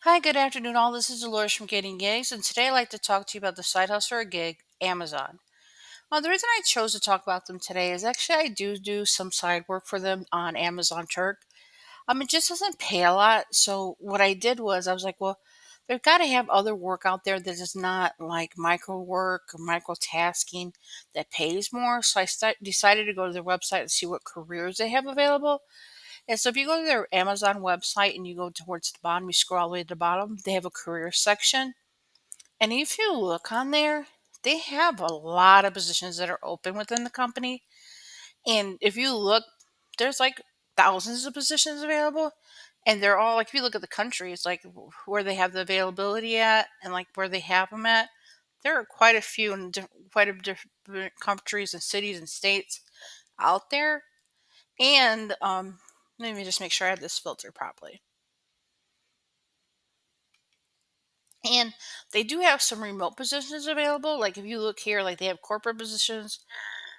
Hi, good afternoon, all. This is Dolores from Getting Gigs, and today I'd like to talk to you about the side hustle or gig, Amazon. The reason I chose to talk about them today is actually I do some side work for them on Amazon Turk. It just doesn't pay a lot, so what I did was I was like, well, they've got to have other work out there that is not like micro work or micro tasking that pays more. So decided to go to their website and see what careers they have available. And so if you go to their Amazon website and you go towards the bottom, you scroll all the way to the bottom, they have a career section. And if you look on there, they have a lot of positions that are open within the company. And if you look, there's like thousands of positions available. And they're all like, if you look at the countries, like where they have the availability at and like where they have them at, there are quite a few in quite a different countries and cities and states out there. And let me just make sure I have this filtered properly. And they do have some remote positions available. Like if you look here, like they have corporate positions,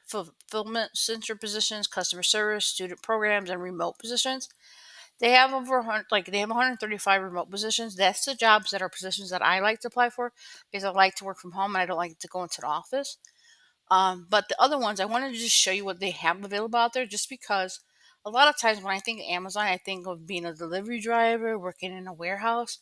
fulfillment center positions, customer service, student programs, and remote positions. They have over 100, like they have 135 remote positions. That's the jobs that are positions that I like to apply for because I like to work from home and I don't like to go into the office. But the other ones, I wanted to just show you what they have available out there just because a lot of times when I think of Amazon, I think of being a delivery driver, working in a warehouse.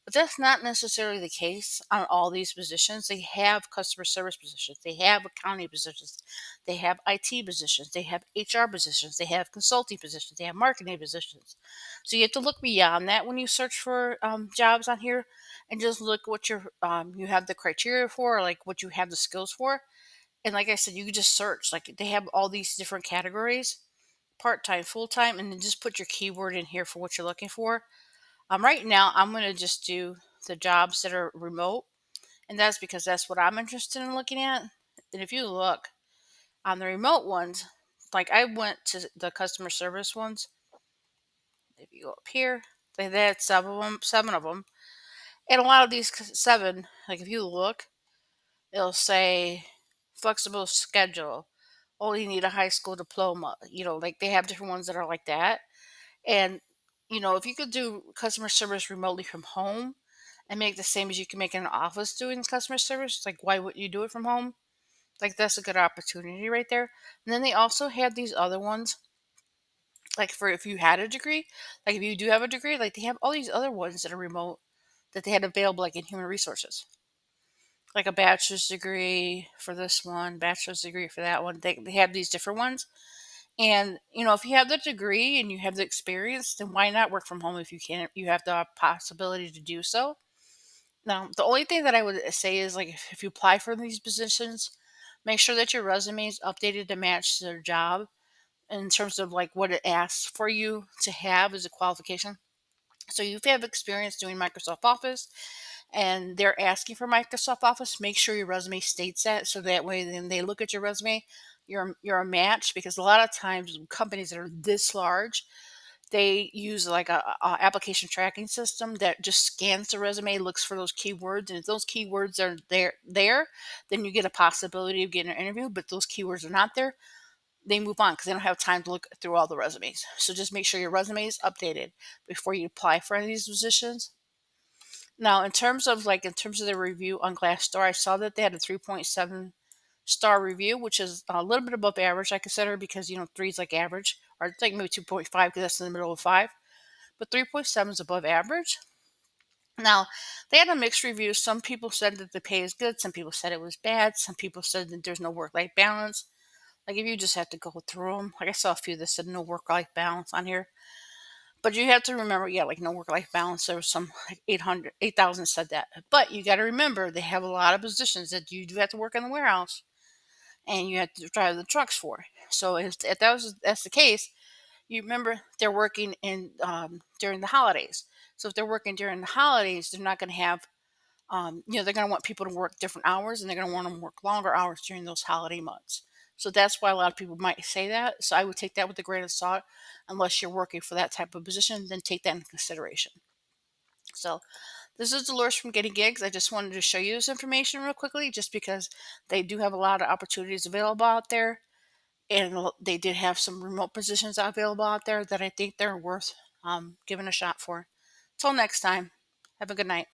But that's not necessarily the case on all these positions. They have customer service positions, they have accounting positions, they have IT positions, they have HR positions, they have consulting positions, they have marketing positions. So you have to look beyond that when you search for jobs on here, and just look what you have the criteria for, like what you have the skills for. And like I said, you could just search. Like they have all these different categories, part time, full time, and then just put your keyword in here for what you're looking for. Right now, I'm going to just do the jobs that are remote, and that's because that's what I'm interested in looking at. And if you look on the remote ones, like I went to the customer service ones. If you go up here, they had seven of them, and a lot of these seven, like if you look, it'll say flexible schedule. Only need a high school diploma. Like they have different ones that are like that. And, if you could do customer service remotely from home and make the same as you can make in an office doing customer service, like why wouldn't you do it from home? Like that's a good opportunity right there. And then they also have these other ones, like for if you had a degree, like if you do have a degree, like they have all these other ones that are remote that they had available, like in human resources, like a bachelor's degree for this one, bachelor's degree for that one. They have these different ones. And, if you have the degree and you have the experience, then why not work from home if you have the possibility to do so? Now, the only thing that I would say is like if you apply for these positions, make sure that your resume is updated to match their job in terms of like what it asks for you to have as a qualification. So if you have experience doing Microsoft Office and they're asking for Microsoft Office, make sure your resume states that so that way then they look at your resume, you're a match, because a lot of times companies that are this large, they use like a application tracking system that just scans the resume, looks for those keywords, and if those keywords are there, then you get a possibility of getting an interview. But those keywords are not there, they move on because they don't have time to look through all the resumes. So just make sure your resume is updated before you apply for any of these positions. Now, in terms of the review on Glassdoor, I saw that they had a 3.7 star review, which is a little bit above average, I consider, because three is like average, or it's like maybe 2.5 because that's in the middle of five. But 3.7 is above average. Now, they had a mixed review. Some people said that the pay is good. Some people said it was bad. Some people said that there's no work-life balance. Like if you just have to go through them, like I saw a few that said no work-life balance on here. But you have to remember, yeah, like no work-life balance. There was some like 8,000 said that. But you got to remember, they have a lot of positions that you do have to work in the warehouse and you have to drive the trucks for. So if that's the case, you remember they're working in during the holidays. So if they're working during the holidays, they're not going to have, they're going to want people to work different hours, and they're going to want them to work longer hours during those holiday months. So that's why a lot of people might say that. So I would take that with a grain of salt, unless you're working for that type of position, then take that into consideration. So this is Dolores from Getting Gigs. I just wanted to show you this information real quickly, just because they do have a lot of opportunities available out there, and they did have some remote positions available out there that I think they're worth giving a shot for. Till next time. Have a good night.